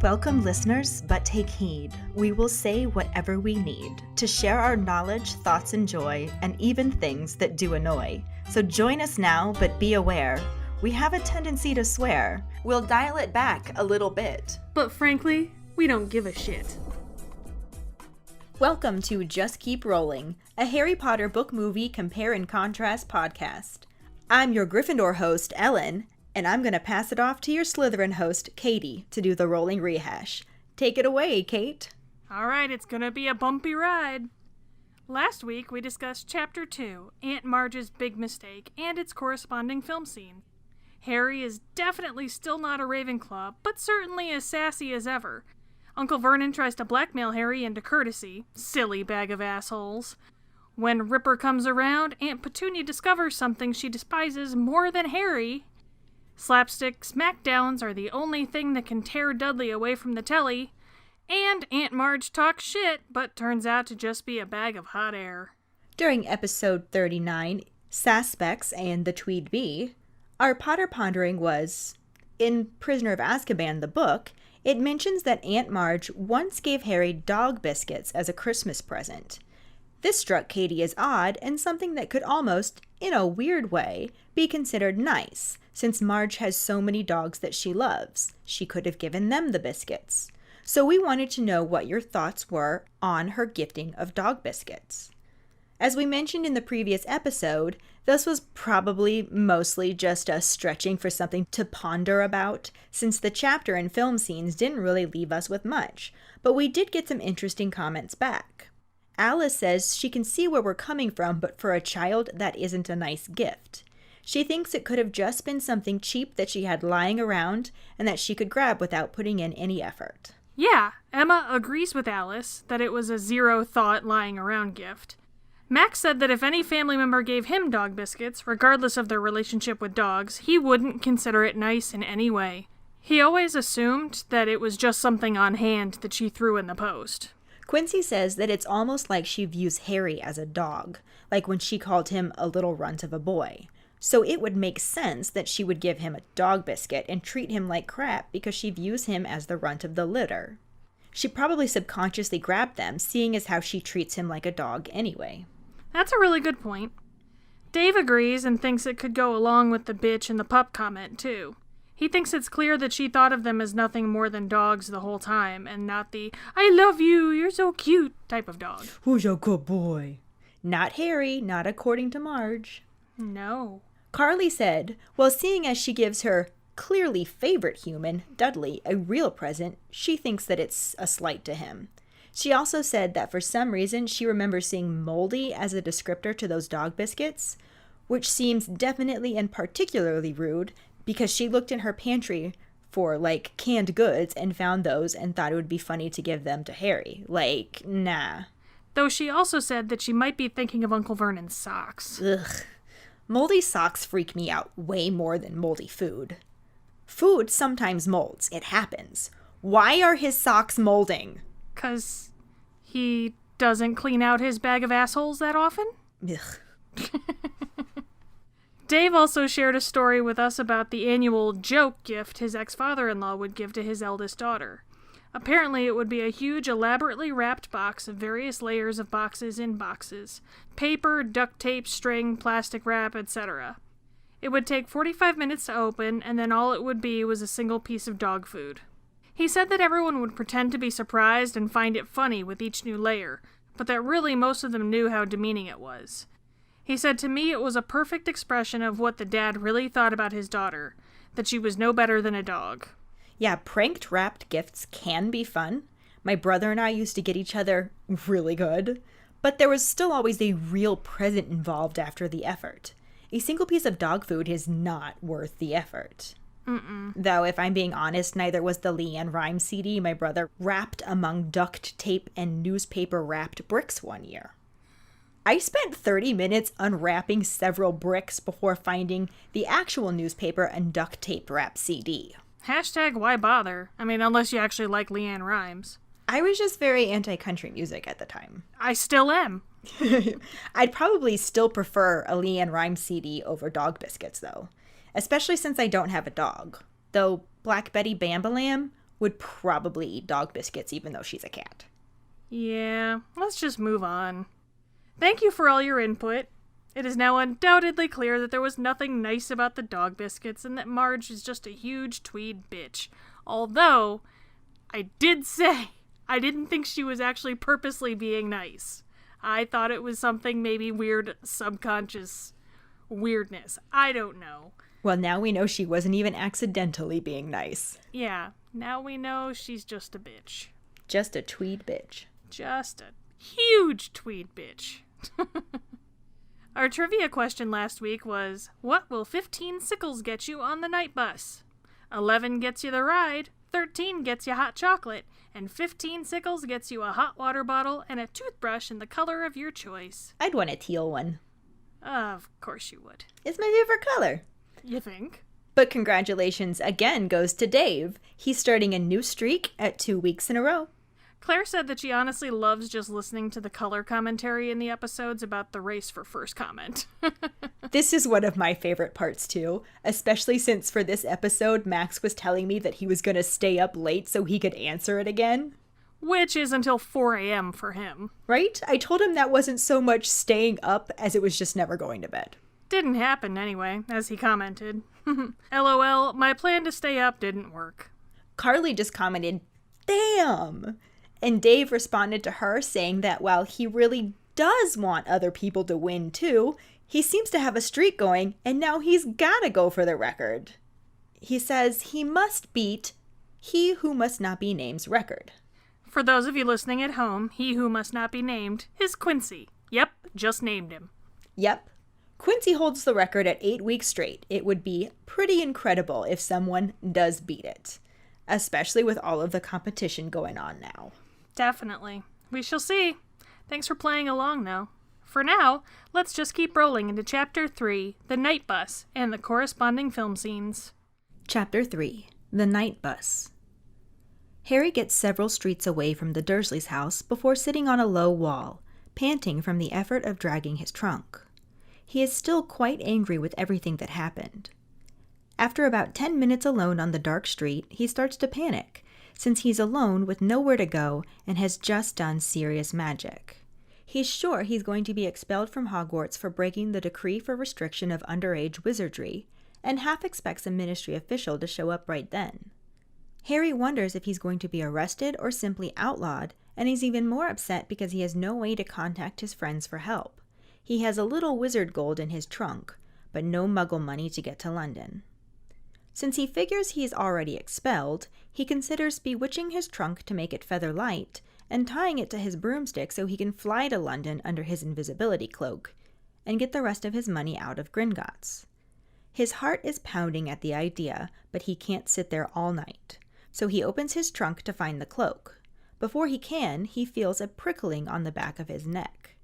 Welcome, listeners, but take heed. We will say whatever we need to share our knowledge, thoughts, and joy, and even things that do annoy. So join us now, but be aware. We have a tendency to swear. We'll dial it back a little bit. But frankly, we don't give a shit. Welcome to Just Keep Rolling, a Harry Potter book movie compare and contrast podcast. I'm your Gryffindor host, Ellen, and I'm going to pass it off to your Slytherin host, Katie, to do the rolling rehash. Take it away, Kate. All right, it's going to be a bumpy ride. Last week, we discussed Chapter 2, Aunt Marge's Big Mistake, and its corresponding film scene. Harry is definitely still not a Ravenclaw, but certainly as sassy as ever. Uncle Vernon tries to blackmail Harry into courtesy. Silly bag of assholes. When Ripper comes around, Aunt Petunia discovers something she despises more than Harry. Slapstick smackdowns are the only thing that can tear Dudley away from the telly. And Aunt Marge talks shit, but turns out to just be a bag of hot air. During episode 39, Saspects and the Tweed Bee, our Potter pondering was, in Prisoner of Azkaban, the book, it mentions that Aunt Marge once gave Harry dog biscuits as a Christmas present. This struck Katie as odd and something that could almost, in a weird way, be considered nice, since Marge has so many dogs that she loves. She could have given them the biscuits. So we wanted to know what your thoughts were on her gifting of dog biscuits. As we mentioned in the previous episode, this was probably mostly just us stretching for something to ponder about, since the chapter and film scenes didn't really leave us with much, but we did get some interesting comments back. Alice says she can see where we're coming from, but for a child, that isn't a nice gift. She thinks it could have just been something cheap that she had lying around and that she could grab without putting in any effort. Yeah, Emma agrees with Alice that it was a zero-thought lying around gift. Max said that if any family member gave him dog biscuits, regardless of their relationship with dogs, he wouldn't consider it nice in any way. He always assumed that it was just something on hand that she threw in the post. Quincy says that it's almost like she views Harry as a dog, like when she called him a little runt of a boy. So it would make sense that she would give him a dog biscuit and treat him like crap because she views him as the runt of the litter. She probably subconsciously grabbed them, seeing as how she treats him like a dog anyway. That's a really good point. Dave agrees and thinks it could go along with the bitch and the pup comment, too. He thinks it's clear that she thought of them as nothing more than dogs the whole time, and not the, I love you, you're so cute type of dog. Who's a good boy? Not Harry, not according to Marge. No. Carly said, well, seeing as she gives her clearly favorite human, Dudley, a real present, she thinks that it's a slight to him. She also said that for some reason she remembers seeing moldy as a descriptor to those dog biscuits, which seems definitely and particularly rude because she looked in her pantry for, like, canned goods and found those and thought it would be funny to give them to Harry. Like, nah. Though she also said that she might be thinking of Uncle Vernon's socks. Ugh. Moldy socks freak me out way more than moldy food. Food sometimes molds. It happens. Why are his socks molding? 'Cause he doesn't clean out his bag of assholes that often? Ugh. Dave also shared a story with us about the annual joke gift his ex-father-in-law would give to his eldest daughter. Apparently it would be a huge, elaborately wrapped box of various layers of boxes in boxes. Paper, duct tape, string, plastic wrap, etc. It would take 45 minutes to open, and then all it would be was a single piece of dog food. He said that everyone would pretend to be surprised and find it funny with each new layer, but that really most of them knew how demeaning it was. He said to me it was a perfect expression of what the dad really thought about his daughter, that she was no better than a dog. Yeah, pranked wrapped gifts can be fun. My brother and I used to get each other really good, but there was still always a real present involved after the effort. A single piece of dog food is not worth the effort. Though, if I'm being honest, neither was the Leanne Rimes CD my brother wrapped among duct tape and newspaper wrapped bricks one year. I spent 30 minutes unwrapping several bricks before finding the actual newspaper and duct tape wrap CD. Hashtag why bother? I mean, unless you actually like Leanne Rimes. I was just very anti-country music at the time. I still am. I'd probably still prefer a Leanne Rimes CD over dog biscuits, though. Especially since I don't have a dog. Though Black Betty Bambalam would probably eat dog biscuits even though she's a cat. Yeah, let's just move on. Thank you for all your input. It is now undoubtedly clear that there was nothing nice about the dog biscuits and that Marge is just a huge tweed bitch. Although, I did say I didn't think she was actually purposely being nice. I thought it was something maybe weird, subconscious weirdness. I don't know. Well, now we know she wasn't even accidentally being nice. Yeah, now we know she's just a bitch. Just a tweed bitch. Just a huge tweed bitch. Our trivia question last week was, what will 15 sickles get you on the night bus? 11 gets you the ride, 13 gets you hot chocolate, and 15 sickles gets you a hot water bottle and a toothbrush in the color of your choice. I'd want a teal one. Of course you would. It's my favorite color. You think? But congratulations again goes to Dave. He's starting a new streak at 2 weeks in a row. Claire said that she honestly loves just listening to the color commentary in the episodes about the race for first comment. This is one of my favorite parts too, especially since for this episode, Max was telling me that he was going to stay up late so he could answer it again. Which is until 4 a.m. for him. Right? I told him that wasn't so much staying up as it was just never going to bed. Didn't happen anyway, as he commented. LOL, my plan to stay up didn't work. Carly just commented, damn! And Dave responded to her saying that while he really does want other people to win too, he seems to have a streak going and now he's gotta go for the record. He says he must beat He Who Must Not Be Named's record. For those of you listening at home, he who must not be named is Quincy. Yep, just named him. Yep. Quincy holds the record at 8 weeks straight. It would be pretty incredible if someone does beat it, especially with all of the competition going on now. Definitely. We shall see. Thanks for playing along, though. For now, let's just keep rolling into Chapter 3, The Night Bus, and the corresponding film scenes. Chapter 3, The Night Bus. Harry gets several streets away from the Dursleys' house before sitting on a low wall, panting from the effort of dragging his trunk. He is still quite angry with everything that happened. After about 10 minutes alone on the dark street, he starts to panic, since he's alone with nowhere to go and has just done serious magic. He's sure he's going to be expelled from Hogwarts for breaking the decree for restriction of underage wizardry, and half expects a ministry official to show up right then. Harry wonders if he's going to be arrested or simply outlawed, and he's even more upset because he has no way to contact his friends for help. He has a little wizard gold in his trunk, but no muggle money to get to London. Since he figures he's already expelled, he considers bewitching his trunk to make it feather light and tying it to his broomstick so he can fly to London under his invisibility cloak and get the rest of his money out of Gringotts. His heart is pounding at the idea, but he can't sit there all night, so he opens his trunk to find the cloak. Before he can, he feels a prickling on the back of his neck.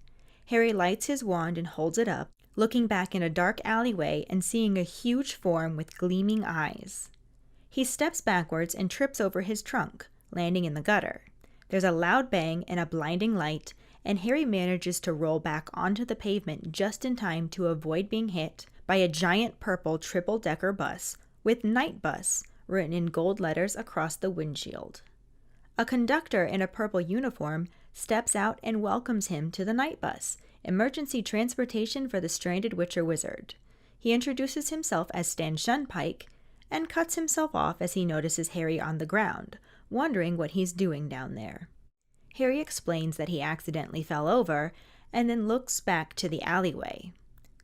Harry lights his wand and holds it up, looking back in a dark alleyway and seeing a huge form with gleaming eyes. He steps backwards and trips over his trunk, landing in the gutter. There's a loud bang and a blinding light, and Harry manages to roll back onto the pavement just in time to avoid being hit by a giant purple triple-decker bus with Night Bus written in gold letters across the windshield. A conductor in a purple uniform steps out and welcomes him to the Night Bus, emergency transportation for the stranded Witcher Wizard. He introduces himself as Stan Shunpike and cuts himself off as he notices Harry on the ground, wondering what he's doing down there. Harry explains that he accidentally fell over and then looks back to the alleyway.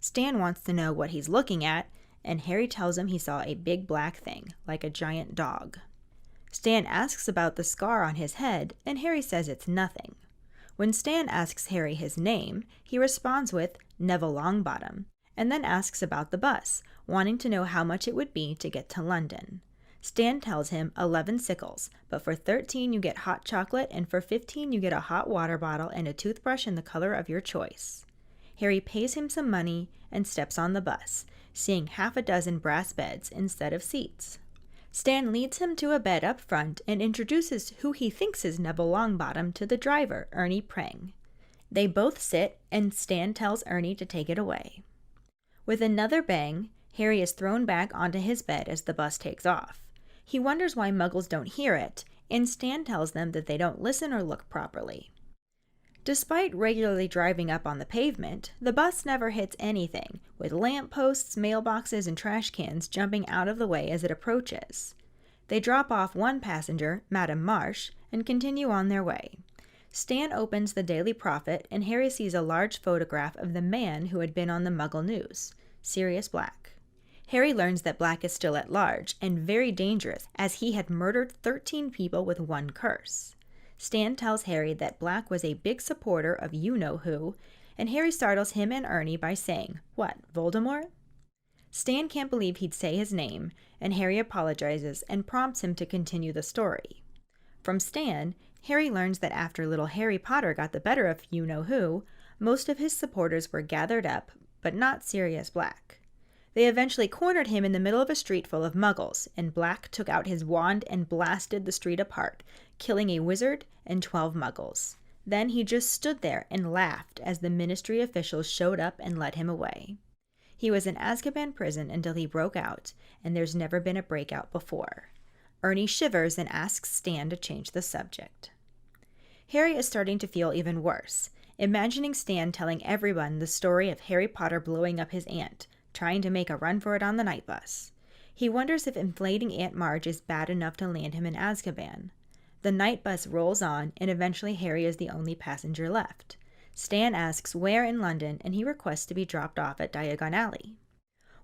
Stan wants to know what he's looking at, and Harry tells him he saw a big black thing, like a giant dog. Stan asks about the scar on his head, and Harry says it's nothing. When Stan asks Harry his name, he responds with Neville Longbottom, and then asks about the bus, wanting to know how much it would be to get to London. Stan tells him 11 sickles, but for 13 you get hot chocolate, and for 15 you get a hot water bottle and a toothbrush in the color of your choice. Harry pays him some money and steps on the bus, seeing half a dozen brass beds instead of seats. Stan leads him to a bed up front and introduces who he thinks is Neville Longbottom to the driver, Ernie Prang. They both sit, and Stan tells Ernie to take it away. With another bang, Harry is thrown back onto his bed as the bus takes off. He wonders why Muggles don't hear it, and Stan tells them that they don't listen or look properly. Despite regularly driving up on the pavement, the bus never hits anything, with lampposts, mailboxes, and trash cans jumping out of the way as it approaches. They drop off one passenger, Madame Marsh, and continue on their way. Stan opens the Daily Prophet, and Harry sees a large photograph of the man who had been on the Muggle news, Sirius Black. Harry learns that Black is still at large, and very dangerous, as he had murdered 13 people with one curse. Stan tells Harry that Black was a big supporter of you-know-who, and Harry startles him and Ernie by saying, "What, Voldemort?" Stan can't believe he'd say his name, and Harry apologizes and prompts him to continue the story. From Stan, Harry learns that after little Harry Potter got the better of you-know-who, most of his supporters were gathered up, but not Sirius Black. They eventually cornered him in the middle of a street full of Muggles, and Black took out his wand and blasted the street apart, killing a wizard and 12 Muggles. Then he just stood there and laughed as the Ministry officials showed up and led him away. He was in Azkaban prison until he broke out, and there's never been a breakout before. Ernie shivers and asks Stan to change the subject. Harry is starting to feel even worse, imagining Stan telling everyone the story of Harry Potter blowing up his aunt, trying to make a run for it on the night bus. He wonders if inflating Aunt Marge is bad enough to land him in Azkaban. The night bus rolls on, and eventually Harry is the only passenger left. Stan asks where in London, and he requests to be dropped off at Diagon Alley.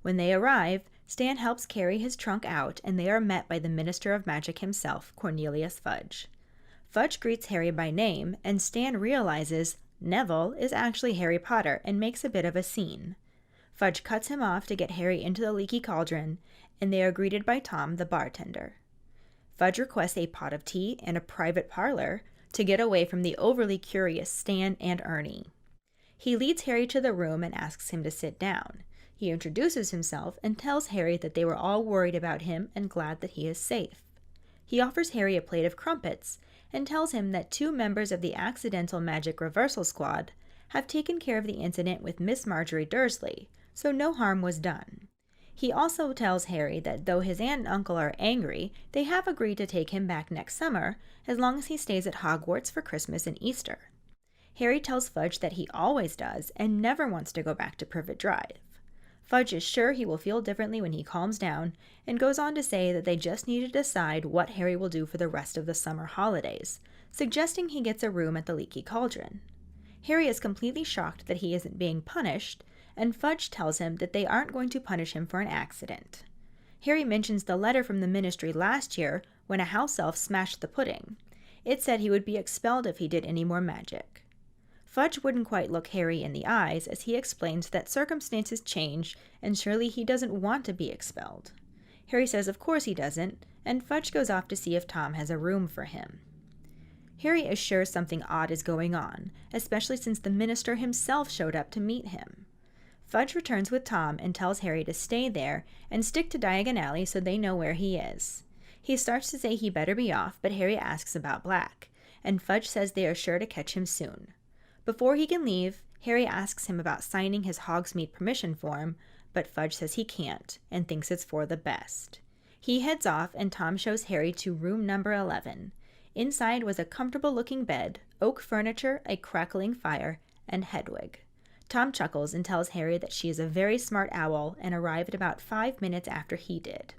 When they arrive, Stan helps carry his trunk out, and they are met by the Minister of Magic himself, Cornelius Fudge. Fudge greets Harry by name, and Stan realizes Neville is actually Harry Potter and makes a bit of a scene. Fudge cuts him off to get Harry into the leaky cauldron, and they are greeted by Tom, the bartender. Fudge requests a pot of tea and a private parlor to get away from the overly curious Stan and Ernie. He leads Harry to the room and asks him to sit down. He introduces himself and tells Harry that they were all worried about him and glad that he is safe. He offers Harry a plate of crumpets and tells him that 2 members of the Accidental Magic Reversal Squad have taken care of the incident with Miss Marjorie Dursley, so no harm was done. He also tells Harry that though his aunt and uncle are angry, they have agreed to take him back next summer as long as he stays at Hogwarts for Christmas and Easter. Harry tells Fudge that he always does and never wants to go back to Privet Drive. Fudge is sure he will feel differently when he calms down and goes on to say that they just need to decide what Harry will do for the rest of the summer holidays, suggesting he gets a room at the Leaky Cauldron. Harry is completely shocked that he isn't being punished, and Fudge tells him that they aren't going to punish him for an accident. Harry mentions the letter from the Ministry last year when a house elf smashed the pudding. It said he would be expelled if he did any more magic. Fudge wouldn't quite look Harry in the eyes as he explains that circumstances change and surely he doesn't want to be expelled. Harry says of course he doesn't, and Fudge goes off to see if Tom has a room for him. Harry is sure something odd is going on, especially since the minister himself showed up to meet him. Fudge returns with Tom and tells Harry to stay there and stick to Diagon Alley so they know where he is. He starts to say he better be off, but Harry asks about Black, and Fudge says they are sure to catch him soon. Before he can leave, Harry asks him about signing his Hogsmeade permission form, but Fudge says he can't and thinks it's for the best. He heads off and Tom shows Harry to room number 11. Inside was a comfortable-looking bed, oak furniture, a crackling fire, and Hedwig. Tom chuckles and tells Harry that she is a very smart owl and arrived about 5 minutes after he did.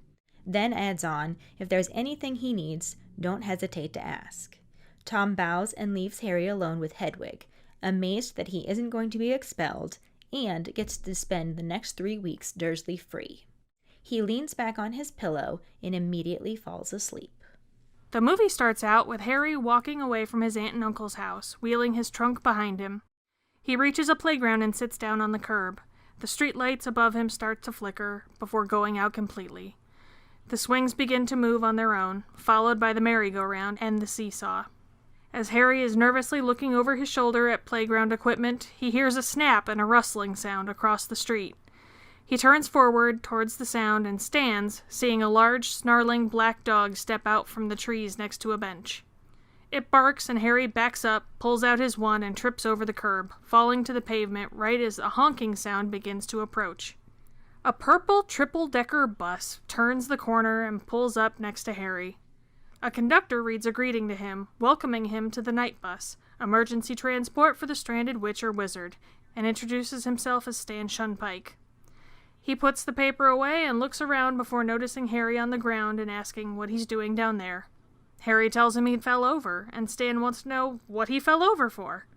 Then adds on, if there's anything he needs, don't hesitate to ask. Tom bows and leaves Harry alone with Hedwig, amazed that he isn't going to be expelled and gets to spend the next 3 weeks Dursley-free. He leans back on his pillow and immediately falls asleep. The movie starts out with Harry walking away from his aunt and uncle's house, wheeling his trunk behind him. He reaches a playground and sits down on the curb. The street lights above him start to flicker before going out completely. The swings begin to move on their own, followed by the merry-go-round and the seesaw. As Harry is nervously looking over his shoulder at playground equipment, he hears a snap and a rustling sound across the street. He turns forward towards the sound and stands, seeing a large, snarling black dog step out from the trees next to a bench. It barks and Harry backs up, pulls out his wand, and trips over the curb, falling to the pavement right as a honking sound begins to approach. A purple triple-decker bus turns the corner and pulls up next to Harry. A conductor reads a greeting to him, welcoming him to the night bus, emergency transport for the stranded witch or wizard, and introduces himself as Stan Shunpike. He puts the paper away and looks around before noticing Harry on the ground and asking what he's doing down there. Harry tells him he fell over, and Stan wants to know what he fell over for.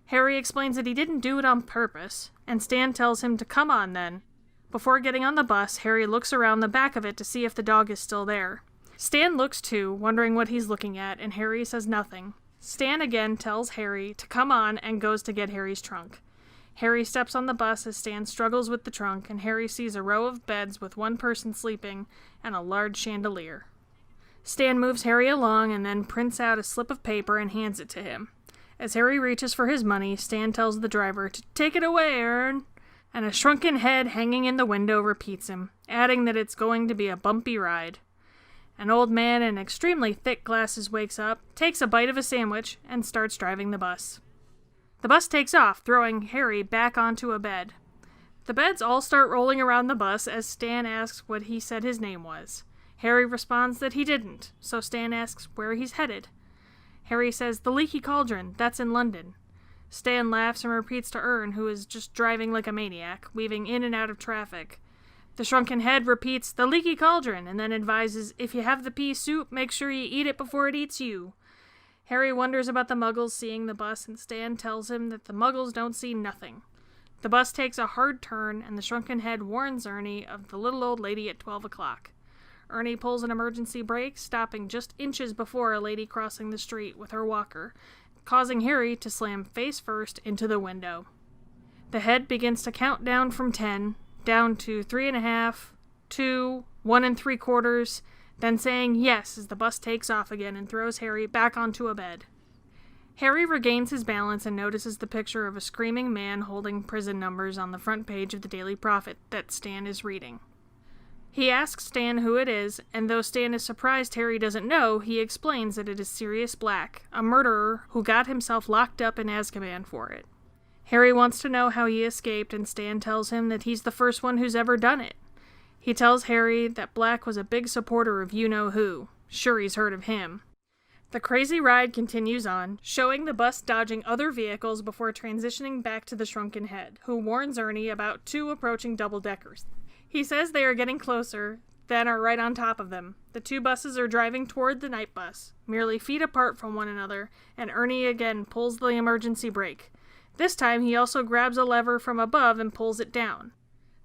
Harry explains that he didn't do it on purpose, and Stan tells him to come on then. Before getting on the bus, Harry looks around the back of it to see if the dog is still there. Stan looks too, wondering what he's looking at, and Harry says nothing. Stan again tells Harry to come on and goes to get Harry's trunk. Harry steps on the bus as Stan struggles with the trunk, and Harry sees a row of beds with one person sleeping and a large chandelier. Stan moves Harry along and then prints out a slip of paper and hands it to him. As Harry reaches for his money, Stan tells the driver to take it away, Ern, and a shrunken head hanging in the window repeats him, adding that it's going to be a bumpy ride. An old man in extremely thick glasses wakes up, takes a bite of a sandwich, and starts driving the bus. The bus takes off, throwing Harry back onto a bed. The beds all start rolling around the bus as Stan asks what he said his name was. Harry responds that he didn't, so Stan asks where he's headed. Harry says, "The Leaky Cauldron, that's in London." Stan laughs and repeats to Ern, who is just driving like a maniac, weaving in and out of traffic. The shrunken head repeats, "The Leaky Cauldron," and then advises, "If you have the pea soup, make sure you eat it before it eats you." Harry wonders about the Muggles seeing the bus, and Stan tells him that the Muggles don't see nothing. The bus takes a hard turn, and the shrunken head warns Ernie of the little old lady at 12 o'clock. Ernie pulls an emergency brake, stopping just inches before a lady crossing the street with her walker, causing Harry to slam face first into the window. The head begins to count down from 10, down to 3.5, 2, 1 3/4, then saying yes as the bus takes off again and throws Harry back onto a bed. Harry regains his balance and notices the picture of a screaming man holding prison numbers on the front page of the Daily Prophet that Stan is reading. He asks Stan who it is, and though Stan is surprised Harry doesn't know, he explains that it is Sirius Black, a murderer who got himself locked up in Azkaban for it. Harry wants to know how he escaped, and Stan tells him that he's the first one who's ever done it. He tells Harry that Black was a big supporter of you-know-who. Sure, he's heard of him. The crazy ride continues on, showing the bus dodging other vehicles before transitioning back to the shrunken head, who warns Ernie about 2 approaching double-deckers. He says they are getting closer, then are right on top of them. The 2 buses are driving toward the night bus, merely feet apart from one another, and Ernie again pulls the emergency brake. This time he also grabs a lever from above and pulls it down.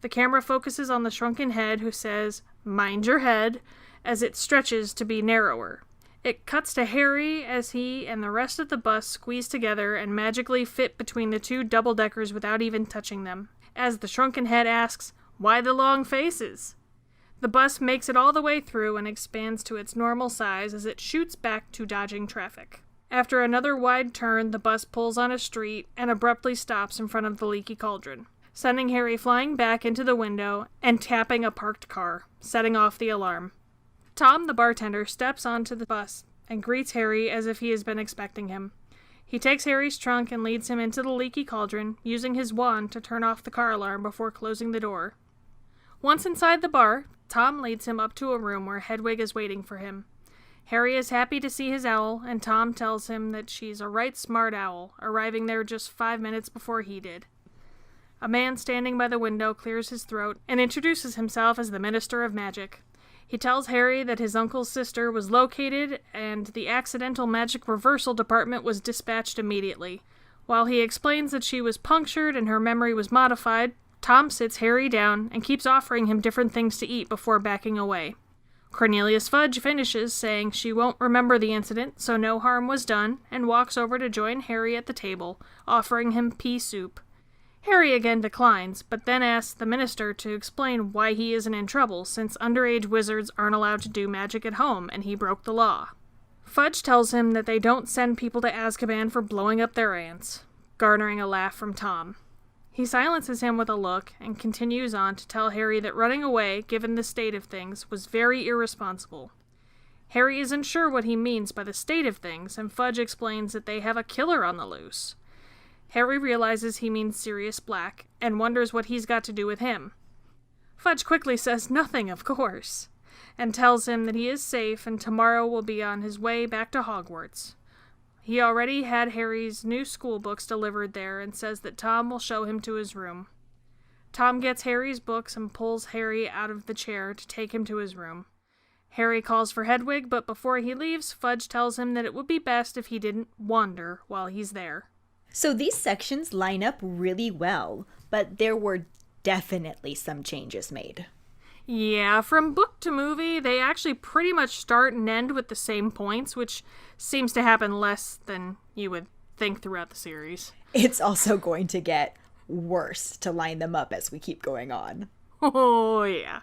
The camera focuses on the shrunken head, who says, "Mind your head," as it stretches to be narrower. It cuts to Harry as he and the rest of the bus squeeze together and magically fit between the 2 double-deckers without even touching them, as the shrunken head asks, "Why the long faces?" The bus makes it all the way through and expands to its normal size as it shoots back to dodging traffic. After another wide turn, the bus pulls on a street and abruptly stops in front of the Leaky Cauldron, sending Harry flying back into the window and tapping a parked car, setting off the alarm. Tom, the bartender, steps onto the bus and greets Harry as if he has been expecting him. He takes Harry's trunk and leads him into the Leaky Cauldron, using his wand to turn off the car alarm before closing the door. Once inside the bar, Tom leads him up to a room where Hedwig is waiting for him. Harry is happy to see his owl, and Tom tells him that she's a right smart owl, arriving there just 5 minutes before he did. A man standing by the window clears his throat and introduces himself as the Minister of Magic. He tells Harry that his uncle's sister was located and the Accidental Magic Reversal Department was dispatched immediately. While he explains that she was punctured and her memory was modified, Tom sits Harry down and keeps offering him different things to eat before backing away. Cornelius Fudge finishes, saying she won't remember the incident, so no harm was done, and walks over to join Harry at the table, offering him pea soup. Harry again declines, but then asks the minister to explain why he isn't in trouble, since underage wizards aren't allowed to do magic at home, and he broke the law. Fudge tells him that they don't send people to Azkaban for blowing up their aunts, garnering a laugh from Tom. He silences him with a look, and continues on to tell Harry that running away, given the state of things, was very irresponsible. Harry isn't sure what he means by the state of things, and Fudge explains that they have a killer on the loose. Harry realizes he means Sirius Black, and wonders what he's got to do with him. Fudge quickly says nothing, of course, and tells him that he is safe and tomorrow will be on his way back to Hogwarts. He already had Harry's new school books delivered there and says that Tom will show him to his room. Tom gets Harry's books and pulls Harry out of the chair to take him to his room. Harry calls for Hedwig, but before he leaves, Fudge tells him that it would be best if he didn't wander while he's there. So these sections line up really well, but there were definitely some changes made. Yeah, from book to movie, they actually pretty much start and end with the same points, which seems to happen less than you would think throughout the series. It's also going to get worse to line them up as we keep going on. Oh, yeah.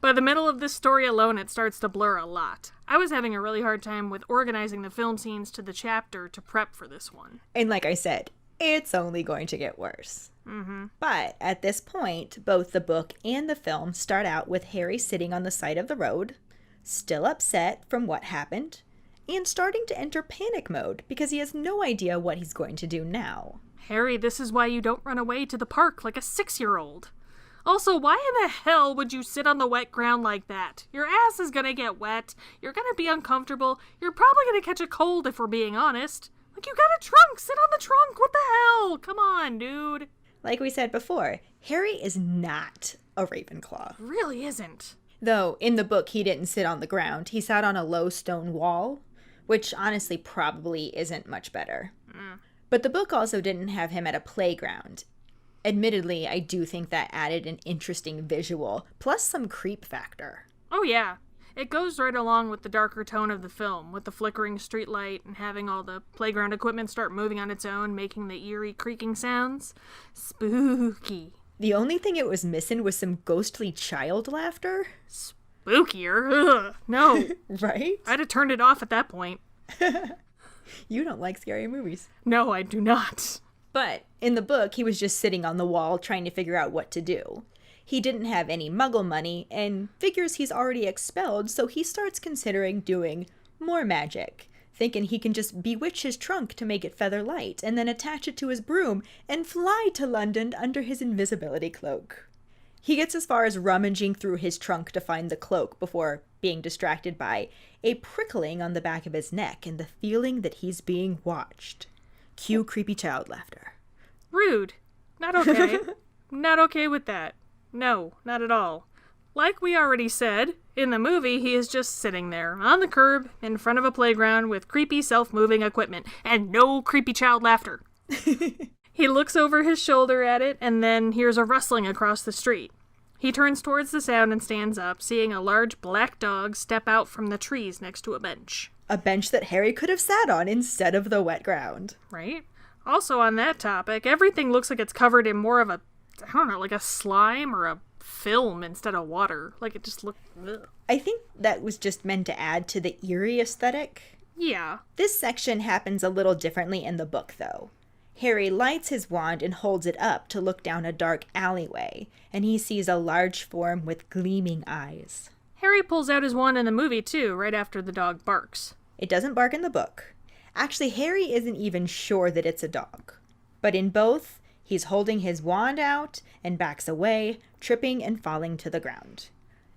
By the middle of this story alone, it starts to blur a lot. I was having a really hard time with organizing the film scenes to the chapter to prep for this one. And like I said, it's only going to get worse. Mm-hmm. But at this point, both the book and the film start out with Harry sitting on the side of the road, still upset from what happened, and starting to enter panic mode because he has no idea what he's going to do now. Harry, this is why you don't run away to the park like a 6-year-old. Also, why in the hell would you sit on the wet ground like that? Your ass is gonna get wet, you're gonna be uncomfortable, you're probably gonna catch a cold if we're being honest. Like, you got a trunk, sit on the trunk, what the hell? Come on, dude. Like we said before, Harry is not a Ravenclaw. Really isn't. Though, in the book, he didn't sit on the ground. He sat on a low stone wall, which honestly probably isn't much better. But the book also didn't have him at a playground. Admittedly, I do think that added an interesting visual, plus some creep factor. Oh yeah. It goes right along with the darker tone of the film, with the flickering streetlight and having all the playground equipment start moving on its own, making the eerie creaking sounds. Spooky. The only thing it was missing was some ghostly child laughter. Spookier? Ugh, no. Right? I'd have turned it off at that point. You don't like scary movies. No, I do not. But in the book, he was just sitting on the wall trying to figure out what to do. He didn't have any muggle money and figures he's already expelled, so he starts considering doing more magic, thinking he can just bewitch his trunk to make it feather light and then attach it to his broom and fly to London under his invisibility cloak. He gets as far as rummaging through his trunk to find the cloak before being distracted by a prickling on the back of his neck and the feeling that he's being watched. Cue creepy child laughter. Rude. Not okay. Not okay with that. No, not at all. Like we already said, in the movie he is just sitting there, on the curb, in front of a playground with creepy self-moving equipment, and no creepy child laughter. He looks over his shoulder at it, and then hears a rustling across the street. He turns towards the sound and stands up, seeing a large black dog step out from the trees next to a bench. A bench that Harry could have sat on instead of the wet ground. Right? Also on that topic, everything looks like it's covered in more of a, I don't know, like a slime or a film instead of water. Like it just looked... Ugh. I think that was just meant to add to the eerie aesthetic. Yeah. This section happens a little differently in the book, though. Harry lights his wand and holds it up to look down a dark alleyway, and he sees a large form with gleaming eyes. Harry pulls out his wand in the movie, too, right after the dog barks. It doesn't bark in the book. Actually, Harry isn't even sure that it's a dog. But in both, he's holding his wand out and backs away, tripping and falling to the ground.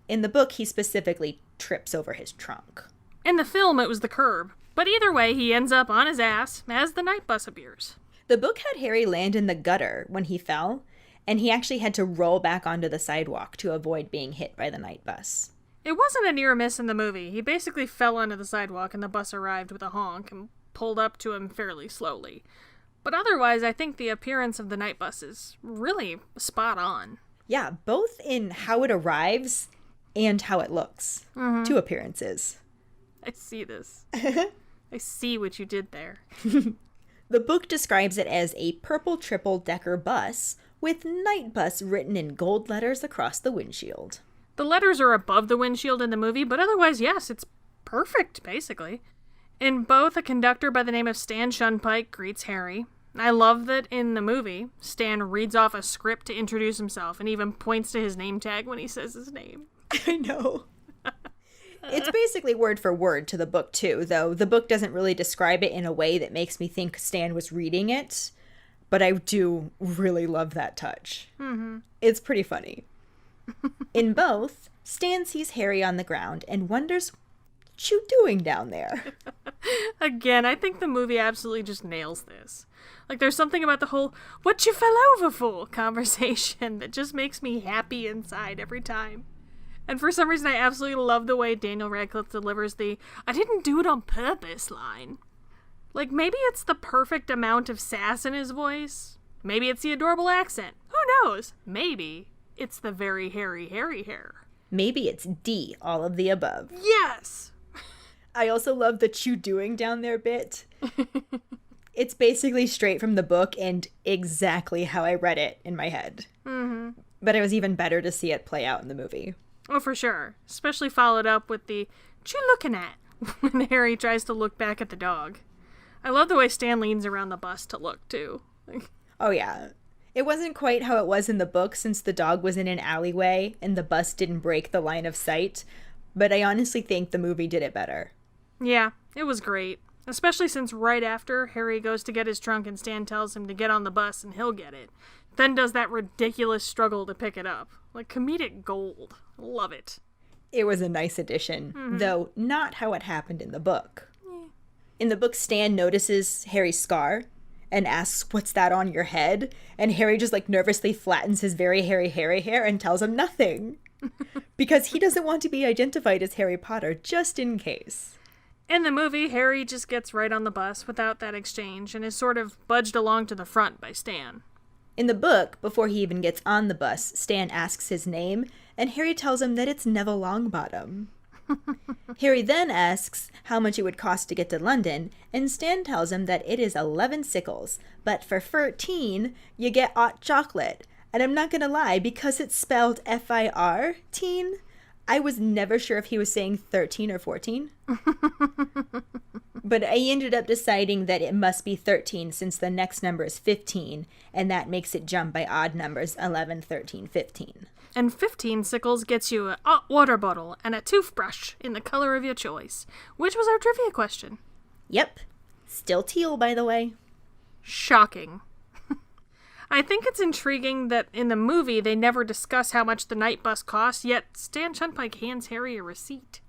In the book, he specifically trips over his trunk. In the film, it was the curb. But either way, he ends up on his ass as the night bus appears. The book had Harry land in the gutter when he fell, and he actually had to roll back onto the sidewalk to avoid being hit by the night bus. It wasn't a near miss in the movie. He basically fell onto the sidewalk and the bus arrived with a honk and pulled up to him fairly slowly. But otherwise, I think the appearance of the night bus is really spot on. Yeah, both in how it arrives and how it looks. Mm-hmm. 2 appearances. I see this. I see what you did there. The book describes it as a purple triple-decker bus with night bus written in gold letters across the windshield. The letters are above the windshield in the movie, but otherwise, yes, it's perfect, basically. In both, a conductor by the name of Stan Shunpike greets Harry. I love that in the movie, Stan reads off a script to introduce himself and even points to his name tag when he says his name. I know. It's basically word for word to the book, too, though the book doesn't really describe it in a way that makes me think Stan was reading it. But I do really love that touch. Mm-hmm. It's pretty funny. In both, Stan sees Harry on the ground and wonders, what you doing down there? Again, I think the movie absolutely just nails this. Like, there's something about the whole, what you fell over for conversation that just makes me happy inside every time. And for some reason, I absolutely love the way Daniel Radcliffe delivers the, I didn't do it on purpose line. Like, maybe it's the perfect amount of sass in his voice. Maybe it's the adorable accent. Who knows? Maybe it's the very hairy hair. Maybe it's D, all of the above. Yes! I also love the chew doing down there bit. It's basically straight from the book and exactly how I read it in my head. Mm-hmm. But it was even better to see it play out in the movie. Oh, for sure. Especially followed up with the, what you looking at? When Harry tries to look back at the dog. I love the way Stan leans around the bus to look, too. Oh, yeah. It wasn't quite how it was in the book since the dog was in an alleyway and the bus didn't break the line of sight. But I honestly think the movie did it better. Yeah, it was great. Especially since right after Harry goes to get his trunk and Stan tells him to get on the bus and he'll get it. Then does that ridiculous struggle to pick it up. Like comedic gold. Love it. It was a nice addition, though not how it happened in the book. In the book, Stan notices Harry's scar and asks, what's that on your head? And Harry just nervously flattens his very hairy hair and tells him nothing. Because he doesn't want to be identified as Harry Potter, just in case. In the movie, Harry just gets right on the bus without that exchange and is sort of budged along to the front by Stan. In the book, before he even gets on the bus, Stan asks his name, and Harry tells him that it's Neville Longbottom. Harry then asks how much it would cost to get to London, and Stan tells him that it is 11 sickles, but for 13, you get hot chocolate. And I'm not gonna lie, because it's spelled F-I-R, teen, I was never sure if he was saying 13 or 14. But I ended up deciding that it must be 13 since the next number is 15, and that makes it jump by odd numbers 11, 13, 15. And 15 sickles gets you a hot water bottle and a toothbrush in the color of your choice, which was our trivia question. Yep. Still teal, by the way. Shocking. I think it's intriguing that in the movie they never discuss how much the night bus costs, yet Stan Shunpike hands Harry a receipt.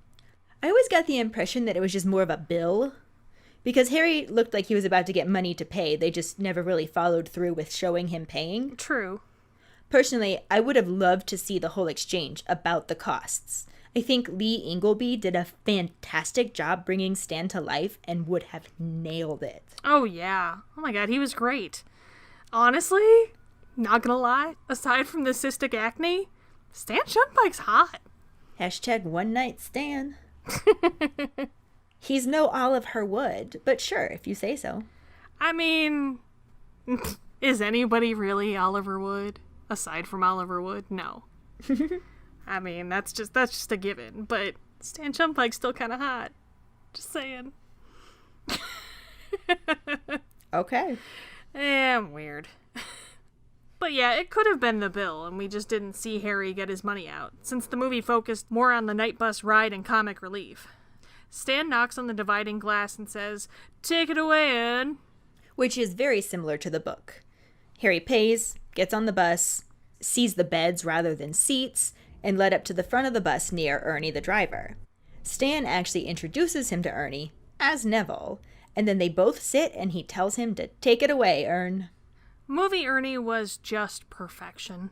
I always got the impression that it was just more of a bill. Because Harry looked like he was about to get money to pay, they just never really followed through with showing him paying. True. Personally, I would have loved to see the whole exchange about the costs. I think Lee Ingleby did a fantastic job bringing Stan to life and would have nailed it. Oh yeah. Oh my god, he was great. Honestly, not gonna lie, aside from the cystic acne, Stan Shunpike's hot. Hashtag one night Stan. He's no Olive Herwood, but sure, if you say so. I mean, is anybody really Oliver Wood? Aside from Oliver Wood? No. I mean, that's just a given, but Stan Shunpike's still kind of hot. Just saying. Okay. I'm weird. But yeah, it could have been the bill, and we just didn't see Harry get his money out, since the movie focused more on the night bus ride and comic relief. Stan knocks on the dividing glass and says, "Take it away, Ed." Which is very similar to the book. Harry pays, gets on the bus, sees the beds rather than seats, and led up to the front of the bus near Ernie the driver. Stan actually introduces him to Ernie as Neville, and then they both sit and he tells him to take it away, Ern. Movie Ernie was just perfection.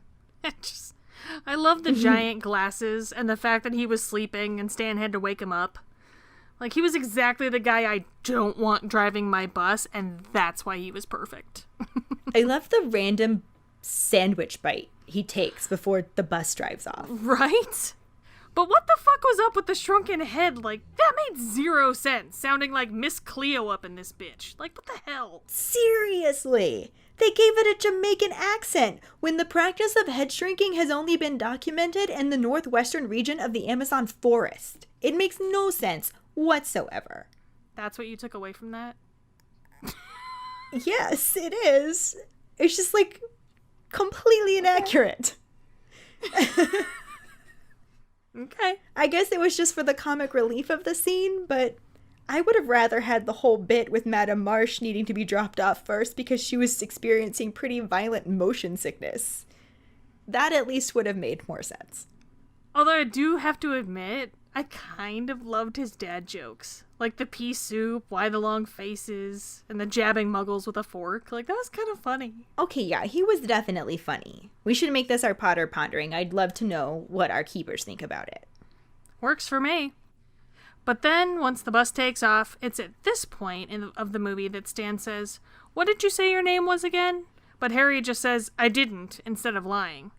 I love the giant glasses and the fact that he was sleeping and Stan had to wake him up. Like, he was exactly the guy I don't want driving my bus, and that's why he was perfect. I love the random sandwich bite he takes before the bus drives off. Right? But what the fuck was up with the shrunken head? Like, that made zero sense, sounding like Miss Cleo up in this bitch. Like, what the hell? Seriously! They gave it a Jamaican accent when the practice of head shrinking has only been documented in the northwestern region of the Amazon forest. It makes no sense whatsoever. That's what you took away from that? Yes, it is. It's just completely inaccurate. Okay. I guess it was just for the comic relief of the scene, but I would have rather had the whole bit with Madame Marsh needing to be dropped off first because she was experiencing pretty violent motion sickness. That at least would have made more sense. Although I do have to admit, I kind of loved his dad jokes. Like the pea soup, why the long faces, and the jabbing muggles with a fork. Like, that was kind of funny. Okay, yeah, he was definitely funny. We should make this our Potter Pondering. I'd love to know what our keepers think about it. Works for me. But then, once the bus takes off, it's at this point of the movie that Stan says, "What did you say your name was again?" But Harry just says, "I didn't," instead of lying.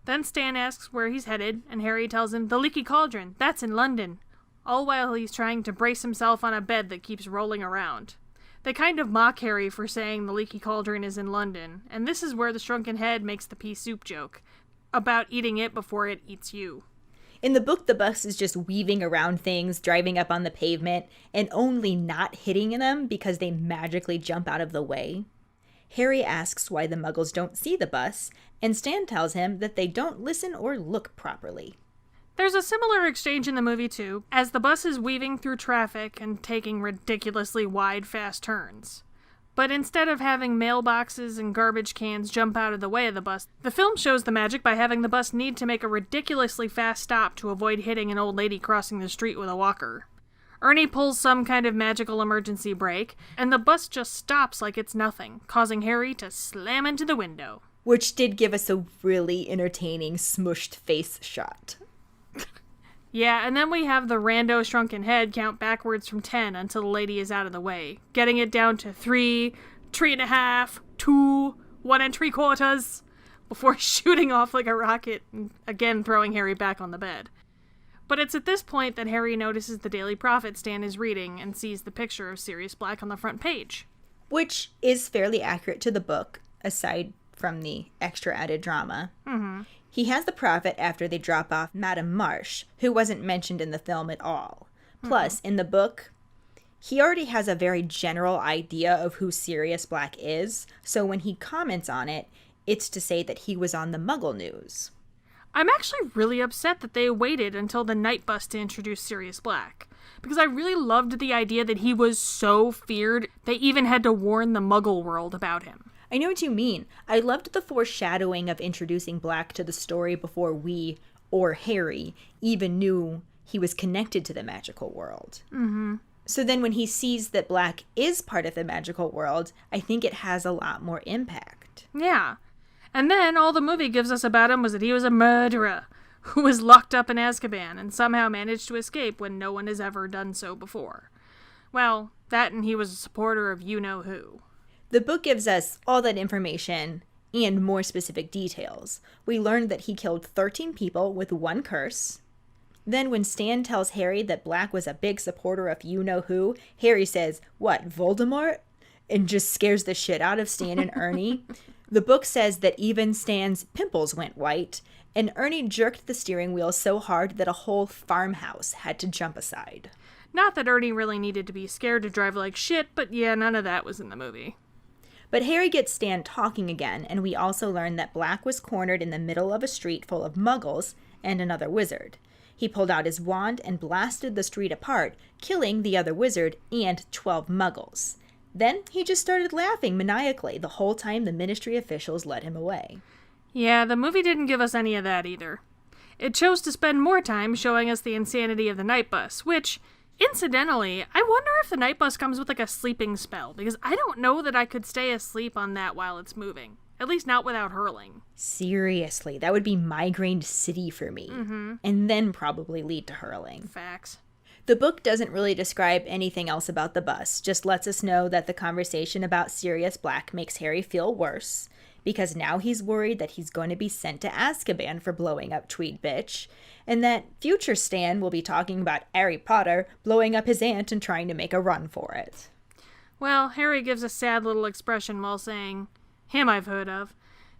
Then Stan asks where he's headed, and Harry tells him, "The Leaky Cauldron, that's in London," all while he's trying to brace himself on a bed that keeps rolling around. They kind of mock Harry for saying the Leaky Cauldron is in London, and this is where the shrunken head makes the pea soup joke, about eating it before it eats you. In the book, the bus is just weaving around things, driving up on the pavement, and only not hitting them because they magically jump out of the way. Harry asks why the Muggles don't see the bus, and Stan tells him that they don't listen or look properly. There's a similar exchange in the movie, too, as the bus is weaving through traffic and taking ridiculously wide, fast turns. But instead of having mailboxes and garbage cans jump out of the way of the bus, the film shows the magic by having the bus need to make a ridiculously fast stop to avoid hitting an old lady crossing the street with a walker. Ernie pulls some kind of magical emergency brake, and the bus just stops like it's nothing, causing Harry to slam into the window. Which did give us a really entertaining smushed face shot. Yeah, and then we have the rando shrunken head count backwards from 10 until the lady is out of the way, getting it down to 3, 3.5, 2, 1 3/4, before shooting off like a rocket and again throwing Harry back on the bed. But it's at this point that Harry notices the Daily Prophet Stan is reading and sees the picture of Sirius Black on the front page. Which is fairly accurate to the book, aside from the extra added drama. Mm-hmm. He has the prophet after they drop off Madame Marsh, who wasn't mentioned in the film at all. Plus, in the book, he already has a very general idea of who Sirius Black is, so when he comments on it, it's to say that he was on the Muggle news. I'm actually really upset that they waited until the night bus to introduce Sirius Black, because I really loved the idea that he was so feared they even had to warn the Muggle world about him. I know what you mean. I loved the foreshadowing of introducing Black to the story before we, or Harry, even knew he was connected to the magical world. Mm-hmm. So then when he sees that Black is part of the magical world, I think it has a lot more impact. Yeah. And then all the movie gives us about him was that he was a murderer who was locked up in Azkaban and somehow managed to escape when no one has ever done so before. Well, that and he was a supporter of you-know-who. The book gives us all that information and more specific details. We learned that he killed 13 people with one curse. Then when Stan tells Harry that Black was a big supporter of you-know-who, Harry says, "What, Voldemort?" and just scares the shit out of Stan and Ernie. The book says that even Stan's pimples went white, and Ernie jerked the steering wheel so hard that a whole farmhouse had to jump aside. Not that Ernie really needed to be scared to drive like shit, but yeah, none of that was in the movie. But Harry gets Stan talking again, and we also learn that Black was cornered in the middle of a street full of Muggles and another wizard. He pulled out his wand and blasted the street apart, killing the other wizard and 12 Muggles. Then he just started laughing maniacally the whole time the Ministry officials led him away. Yeah, the movie didn't give us any of that either. It chose to spend more time showing us the insanity of the night bus, which, incidentally, I wonder if the night bus comes with like a sleeping spell, because I don't know that I could stay asleep on that while it's moving. At least not without hurling. Seriously, that would be migraine city for me. Mm-hmm. And then probably lead to hurling. Facts. The book doesn't really describe anything else about the bus, just lets us know that the conversation about Sirius Black makes Harry feel worse, because now he's worried that he's going to be sent to Azkaban for blowing up Tweed Bitch, and that future Stan will be talking about Harry Potter blowing up his aunt and trying to make a run for it. Well, Harry gives a sad little expression while saying, "Him I've heard of,"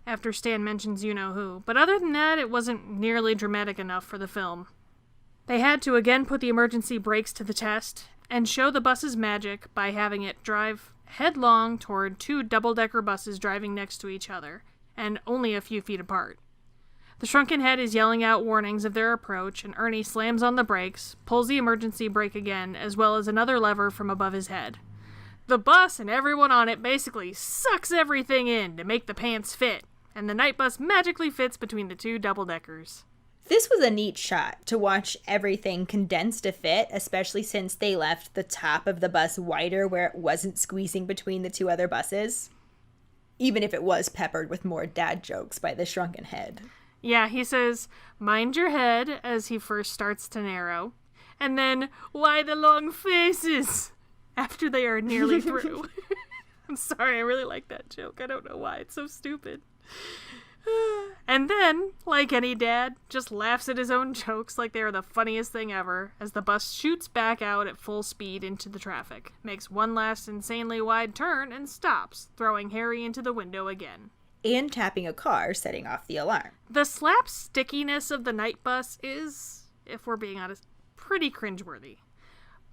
after Stan mentions you-know-who, but other than that, it wasn't nearly dramatic enough for the film. They had to again put the emergency brakes to the test and show the bus's magic by having it drive headlong toward 2 double-decker buses driving next to each other, and only a few feet apart. The shrunken head is yelling out warnings of their approach, and Ernie slams on the brakes, pulls the emergency brake again, as well as another lever from above his head. The bus and everyone on it basically sucks everything in to make the pants fit, and the night bus magically fits between the two double-deckers. This was a neat shot to watch everything condensed to fit, especially since they left the top of the bus wider where it wasn't squeezing between the two other buses. Even if it was peppered with more dad jokes by the shrunken head. Yeah, he says, "Mind your head," as he first starts to narrow. And then, "Why the long faces?" after they are nearly through. I'm sorry, I really like that joke. I don't know why. It's so stupid. And then, like any dad, just laughs at his own jokes like they are the funniest thing ever as the bus shoots back out at full speed into the traffic, makes one last insanely wide turn, and stops, throwing Harry into the window again. And tapping a car, setting off the alarm. The slapstickiness of the night bus is, if we're being honest, pretty cringeworthy.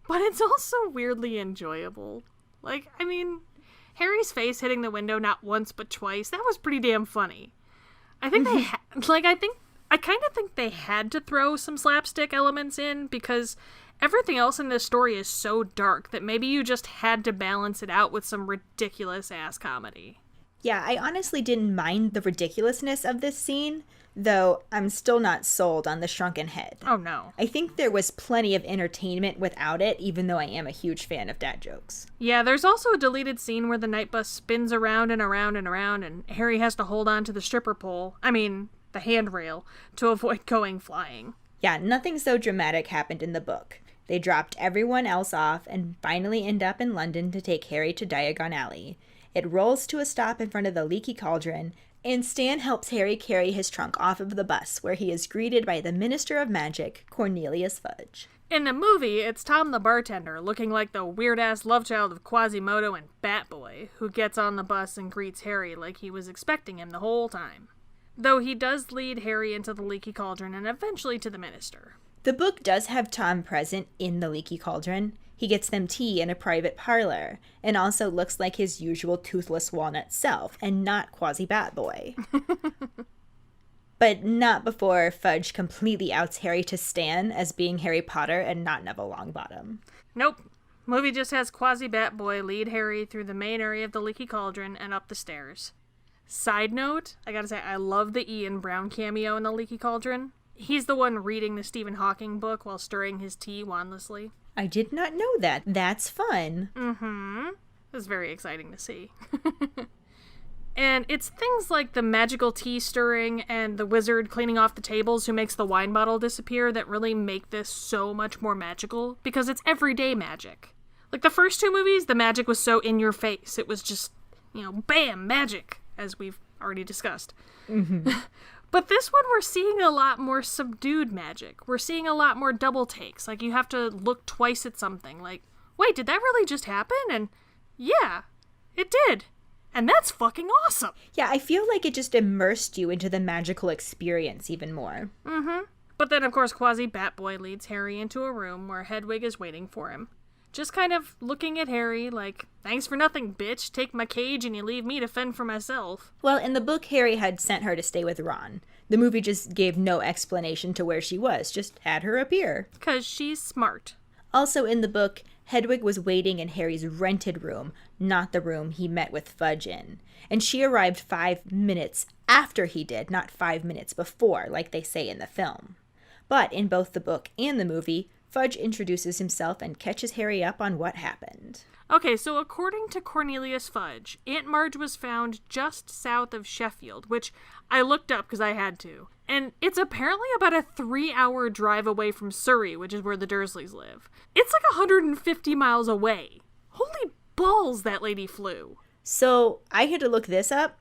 But it's also weirdly enjoyable. Like, I mean, Harry's face hitting the window not once but twice, that was pretty damn funny. I think I kind of think they had to throw some slapstick elements in because everything else in this story is so dark that maybe you just had to balance it out with some ridiculous ass comedy. Yeah, I honestly didn't mind the ridiculousness of this scene, though I'm still not sold on the shrunken head. Oh no. I think there was plenty of entertainment without it, even though I am a huge fan of dad jokes. Yeah, there's also a deleted scene where the night bus spins around and around and around, and Harry has to hold on to the stripper pole, the handrail, to avoid going flying. Yeah, nothing so dramatic happened in the book. They dropped everyone else off and finally end up in London to take Harry to Diagon Alley. It rolls to a stop in front of the Leaky Cauldron, and Stan helps Harry carry his trunk off of the bus, where he is greeted by the Minister of Magic, Cornelius Fudge. In the movie, it's Tom the bartender, looking like the weird-ass love child of Quasimodo and Batboy, who gets on the bus and greets Harry like he was expecting him the whole time. Though he does lead Harry into the Leaky Cauldron and eventually to the Minister. The book does have Tom present in the Leaky Cauldron. He gets them tea in a private parlor, and also looks like his usual toothless walnut self, and not Quasibat Boy. But not before Fudge completely outs Harry to Stan as being Harry Potter and not Neville Longbottom. Nope. Movie just has Quasibat Boy lead Harry through the main area of the Leaky Cauldron and up the stairs. Side note, I gotta say, I love the Ian Brown cameo in the Leaky Cauldron. He's the one reading the Stephen Hawking book while stirring his tea wandlessly. I did not know that. That's fun. Mm-hmm. It was very exciting to see. And it's things like the magical tea stirring and the wizard cleaning off the tables who makes the wine bottle disappear that really make this so much more magical, because it's everyday magic. Like the first two movies, the magic was so in your face. It was just, bam, magic, as we've already discussed. Mm-hmm. But this one, we're seeing a lot more subdued magic. We're seeing a lot more double takes. Like, you have to look twice at something. Like, wait, did that really just happen? And yeah, it did. And that's fucking awesome. Yeah, I feel like it just immersed you into the magical experience even more. Mm-hmm. But then, of course, Quasibat Boy leads Harry into a room where Hedwig is waiting for him. Just kind of looking at Harry like, thanks for nothing, bitch. Take my cage and you leave me to fend for myself. Well, in the book, Harry had sent her to stay with Ron. The movie just gave no explanation to where she was, just had her appear. 'Cause she's smart. Also in the book, Hedwig was waiting in Harry's rented room, not the room he met with Fudge in. And she arrived 5 minutes after he did, not 5 minutes before, like they say in the film. But in both the book and the movie, Fudge introduces himself and catches Harry up on what happened. Okay, so according to Cornelius Fudge, Aunt Marge was found just south of Sheffield, which I looked up because I had to. And it's apparently about a 3-hour drive away from Surrey, which is where the Dursleys live. It's like 150 miles away. Holy balls, that lady flew. So I had to look this up.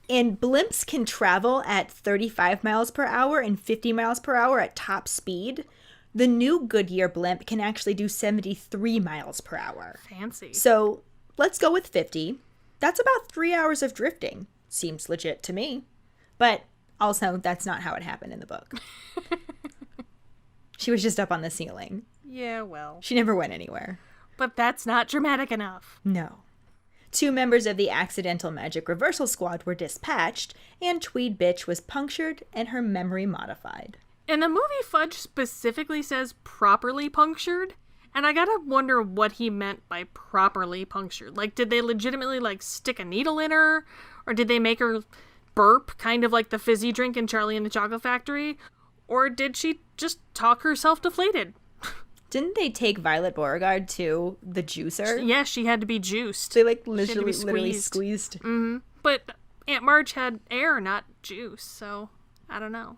And blimps can travel at 35 miles per hour and 50 miles per hour at top speed. The new Goodyear blimp can actually do 73 miles per hour. Fancy. So let's go with 50. That's about 3 hours of drifting. Seems legit to me. But also, that's not how it happened in the book. She was just up on the ceiling. Yeah, well. She never went anywhere. But that's not dramatic enough. No. 2 members of the Accidental Magic Reversal Squad were dispatched, and Tweed Bitch was punctured and her memory modified. In the movie, Fudge specifically says properly punctured, and I gotta wonder what he meant by properly punctured. Like, did they legitimately, stick a needle in her? Or did they make her burp, kind of like the fizzy drink in Charlie and the Chocolate Factory? Or did she just talk herself deflated? Didn't they take Violet Beauregard to the juicer? Yeah, she had to be juiced. They literally squeezed. Mm-hmm. But Aunt Marge had air, not juice, so I don't know.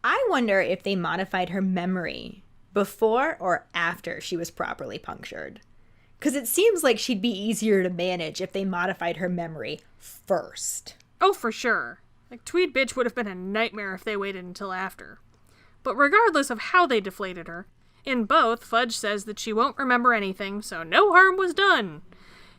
I wonder if they modified her memory before or after she was properly punctured. Because it seems like she'd be easier to manage if they modified her memory first. Oh, for sure. Like, Tweed Bitch would have been a nightmare if they waited until after. But regardless of how they deflated her, in both, Fudge says that she won't remember anything, so no harm was done.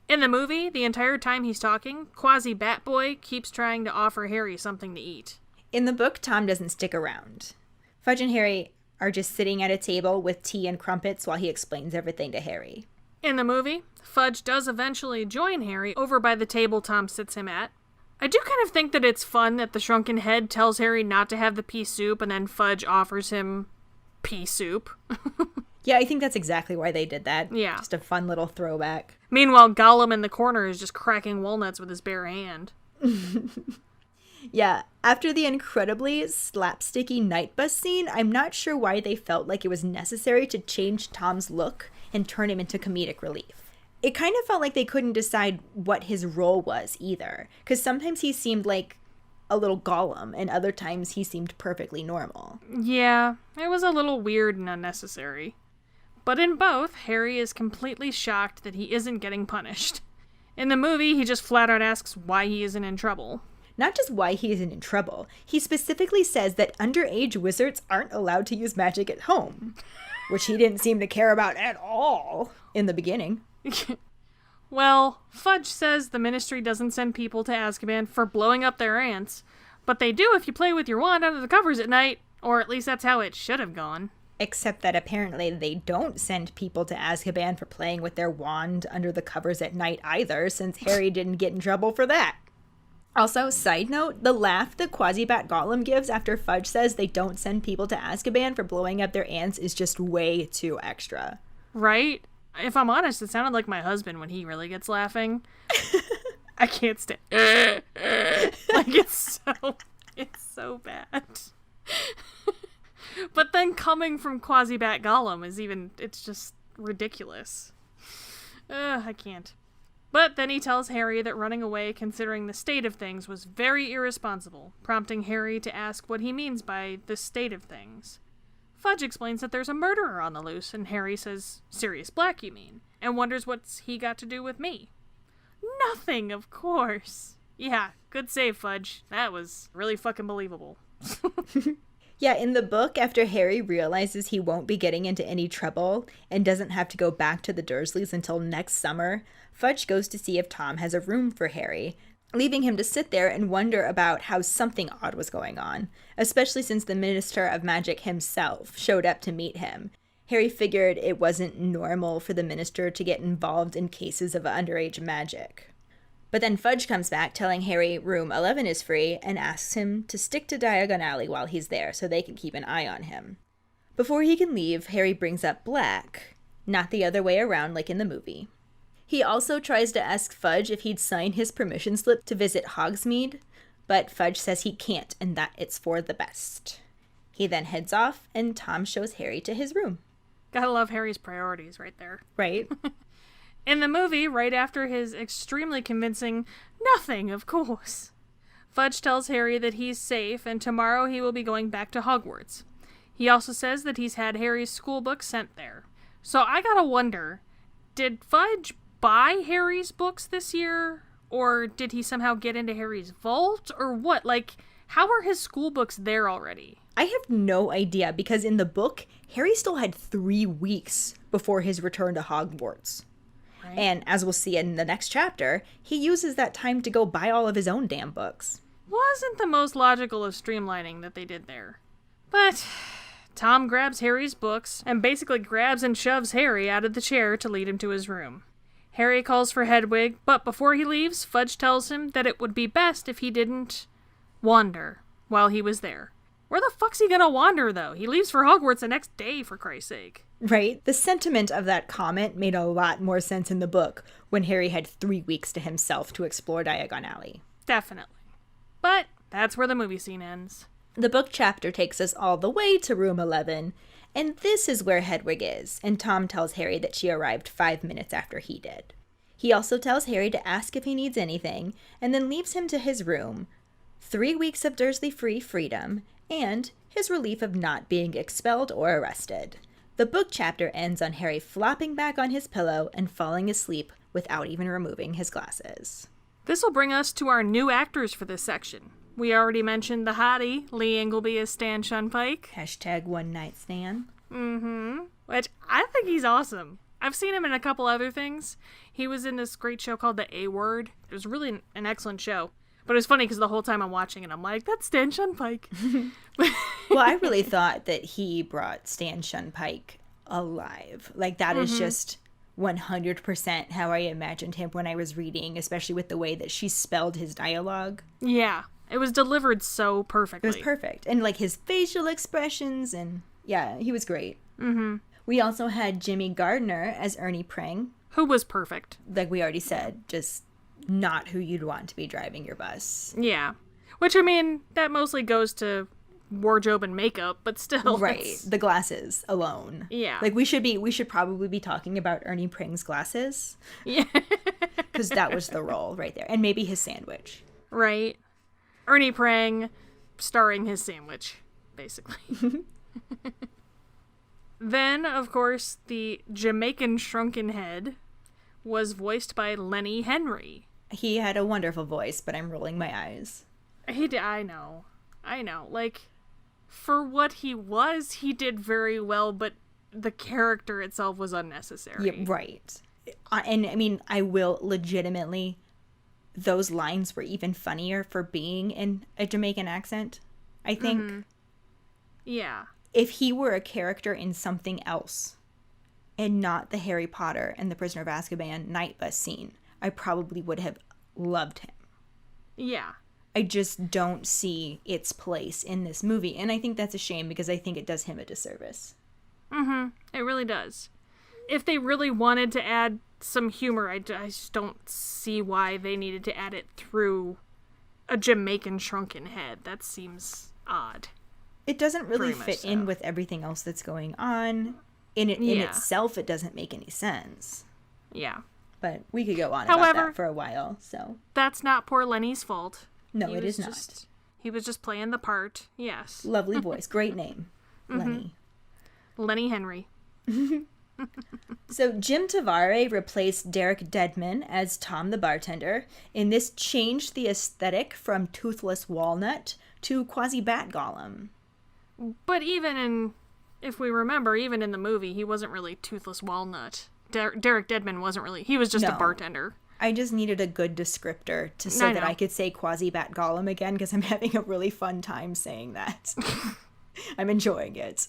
In the movie, the entire time he's talking, Quasibat Boy keeps trying to offer Harry something to eat. In the book, Tom doesn't stick around. Fudge and Harry are just sitting at a table with tea and crumpets while he explains everything to Harry. In the movie, Fudge does eventually join Harry over by the table Tom sits him at. I do kind of think that it's fun that the shrunken head tells Harry not to have the pea soup and then Fudge offers him pea soup. Yeah, I think that's exactly why they did that. Yeah. Just a fun little throwback. Meanwhile, Gollum in the corner is just cracking walnuts with his bare hand. Yeah, after the incredibly slapsticky night bus scene, I'm not sure why they felt like it was necessary to change Tom's look and turn him into comedic relief. It kind of felt like they couldn't decide what his role was either, because sometimes he seemed like a little Gollum, and other times he seemed perfectly normal. Yeah, it was a little weird and unnecessary. But in both, Harry is completely shocked that he isn't getting punished. In the movie, he just flat out asks why he isn't in trouble. Not just why he isn't in trouble, he specifically says that underage wizards aren't allowed to use magic at home, which he didn't seem to care about at all in the beginning. Well, Fudge says the Ministry doesn't send people to Azkaban for blowing up their aunts, but they do if you play with your wand under the covers at night, or at least that's how it should have gone. Except that apparently they don't send people to Azkaban for playing with their wand under the covers at night either, since Harry didn't get in trouble for that. Also, side note, the laugh that Quasibat Gollum gives after Fudge says they don't send people to Azkaban for blowing up their aunts is just way too extra. Right? If I'm honest, it sounded like my husband when he really gets laughing. I can't stand like, it's so bad. But then coming from Quasibat Gollum is it's just ridiculous. I can't. But then he tells Harry that running away, considering the state of things, was very irresponsible, prompting Harry to ask what he means by the state of things. Fudge explains that there's a murderer on the loose, and Harry says, Sirius Black, you mean, and wonders what's he got to do with me. Nothing, of course. Yeah, good save, Fudge. That was really fucking believable. Yeah, in the book, after Harry realizes he won't be getting into any trouble and doesn't have to go back to the Dursleys until next summer, Fudge goes to see if Tom has a room for Harry, leaving him to sit there and wonder about how something odd was going on, especially since the Minister of Magic himself showed up to meet him. Harry figured it wasn't normal for the Minister to get involved in cases of underage magic. But then Fudge comes back telling Harry room 11 is free and asks him to stick to Diagon Alley while he's there so they can keep an eye on him. Before he can leave, Harry brings up Black, not the other way around like in the movie. He also tries to ask Fudge if he'd sign his permission slip to visit Hogsmeade, but Fudge says he can't and that it's for the best. He then heads off and Tom shows Harry to his room. Gotta love Harry's priorities right there. Right? In the movie, right after his extremely convincing nothing, of course, Fudge tells Harry that he's safe and tomorrow he will be going back to Hogwarts. He also says that he's had Harry's school book sent there. So I gotta wonder, did Fudge buy Harry's books this year? Or did he somehow get into Harry's vault? Or what? Like, how are his school books there already? I have no idea because in the book, Harry still had 3 weeks before his return to Hogwarts. Right. And as we'll see in the next chapter, he uses that time to go buy all of his own damn books. Wasn't the most logical of streamlining that they did there. But Tom grabs Harry's books and basically grabs and shoves Harry out of the chair to lead him to his room. Harry calls for Hedwig, but before he leaves, Fudge tells him that it would be best if he didn't wander while he was there. Where the fuck's he gonna wander, though? He leaves for Hogwarts the next day, for Christ's sake. Right? The sentiment of that comment made a lot more sense in the book when Harry had 3 weeks to himself to explore Diagon Alley. Definitely. But That's where the movie scene ends. The book chapter takes us all the way to room 11, and this is where Hedwig is, and Tom tells Harry that she arrived 5 minutes after he did. He also tells Harry to ask if he needs anything, and then leaves him to his room. 3 weeks of Dursley-free freedom, and his relief of not being expelled or arrested. The book chapter ends on Harry flopping back on his pillow and falling asleep without even removing his glasses. This will bring us to our new actors for this section. We already mentioned the hottie, Lee Ingleby as Stan Shunpike. # one night stand. Which I think he's awesome. I've seen him in a couple other things. He was in this great show called The A Word. It was really an excellent show. But it was funny because the whole time I'm watching it, I'm like, that's Stan Shunpike. Well, I really thought that he brought Stan Shunpike alive. Like, that is just 100% how I imagined him when I was reading, especially with the way that she spelled his dialogue. Yeah. It was delivered so perfectly. It was perfect. And, like, his facial expressions, and, yeah, he was great. We also had Jimmy Gardner as Ernie Pring. Who was perfect. Like we already said, just not who you'd want to be driving your bus. Yeah. Which, I mean, that mostly goes to wardrobe and makeup, but still. Right. The glasses alone. Yeah. Like, we should probably be talking about Ernie Pring's glasses. Yeah. Because that was the role right there. And maybe his sandwich. Right. Ernie Pring starring his sandwich, basically. Then, of course, the Jamaican shrunken head was voiced by Lenny Henry. He had a wonderful voice, but I'm rolling my eyes. I know. Like, for what he was, he did very well, but the character itself was unnecessary. Yeah, right. And, I mean, I will legitimately... Those lines were even funnier for being in a Jamaican accent, I think. Yeah. If he were a character in something else and not the Harry Potter and the Prisoner of Azkaban night bus scene, I probably would have loved him. Yeah. I just don't see its place in this movie. And I think that's a shame because I think it does him a disservice. It really does. If they really wanted to add some humor, I just don't see why they needed to add it through a Jamaican shrunken head. That seems odd. It doesn't really fit so. in with everything else that's going on. In itself, it doesn't make any sense. Yeah. But we could go on about that for a while, so. That's not poor Lenny's fault. No, it is not. He was just playing the part, yes. Lovely voice. Great name. Lenny. Lenny Henry. So Jim Tavare replaced Derek Dedman as Tom the bartender, and this changed the aesthetic from Toothless Walnut to Quasibat Gollum. But if we remember, even in the movie, he wasn't really Toothless Walnut. Derek Dedman wasn't really, he was just a bartender. I just needed a good descriptor so that I could say Quasibat Gollum again, because I'm having a really fun time saying that. I'm enjoying it.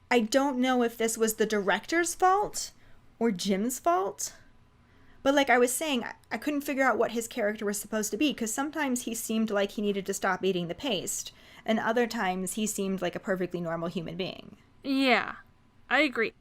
I don't know if this was the director's fault or Jim's fault. But like I was saying, I couldn't figure out what his character was supposed to be, because sometimes he seemed like he needed to stop eating the paste, and other times he seemed like a perfectly normal human being. Yeah, I agree.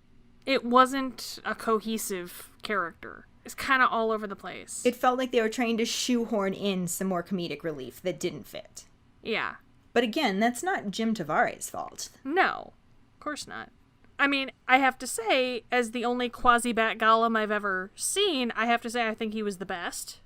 It wasn't a cohesive character. It's kind of all over the place. It felt like they were trying to shoehorn in some more comedic relief that didn't fit. Yeah. But again, that's not Jim Tavare's fault. No. Of course not. I mean, I have to say, as the only Quasibat Gollum I've ever seen, I have to say I think he was the best.